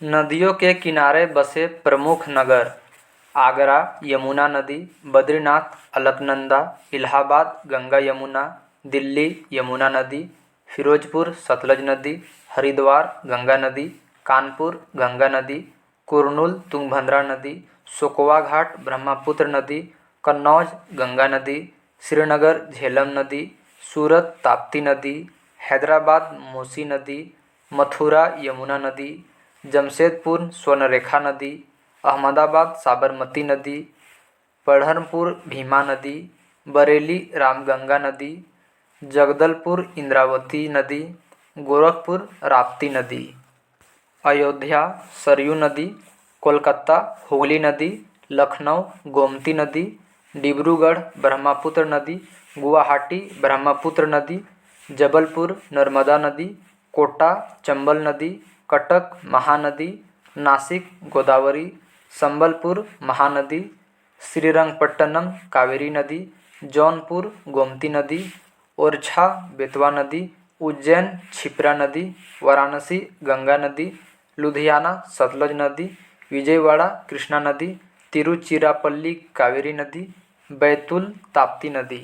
नदियों के किनारे बसे प्रमुख नगर: आगरा यमुना नदी, बद्रीनाथ अलकनंदा, इलाहाबाद गंगा यमुना, दिल्ली यमुना नदी, फिरोजपुर सतलज नदी, हरिद्वार गंगा नदी, कानपुर गंगा नदी, कुर्नूल तुंगभद्रा नदी, सोकवा घाट ब्रह्मपुत्र नदी, कन्नौज गंगा नदी, श्रीनगर झेलम नदी, सूरत ताप्ती नदी, हैदराबाद मूसी नदी, मथुरा यमुना नदी, जमशेदपुर स्वर्णरेखा नदी, अहमदाबाद साबरमती नदी, पढ़नपुर भीमा नदी, बरेली रामगंगा नदी, जगदलपुर इंद्रावती नदी, गोरखपुर राप्ती नदी, अयोध्या सरयू नदी, कोलकाता हुगली नदी, लखनऊ गोमती नदी, डिब्रूगढ़ ब्रह्मपुत्र नदी, गुवाहाटी ब्रह्मपुत्र नदी, जबलपुर नर्मदा नदी, कोटा चंबल नदी, कटक महानदी, नासिक गोदावरी, संबलपुर महानदी, श्रीरंगपट्टनम कावेरी नदी, जौनपुर गोमती नदी, ओरछा बेतवा नदी, उज्जैन क्षिप्रा नदी, वाराणसी गंगा नदी, लुधियाना सतलज नदी, विजयवाड़ा कृष्णा नदी, तिरुचिरापल्ली कावेरी नदी, बैतूल ताप्ती नदी।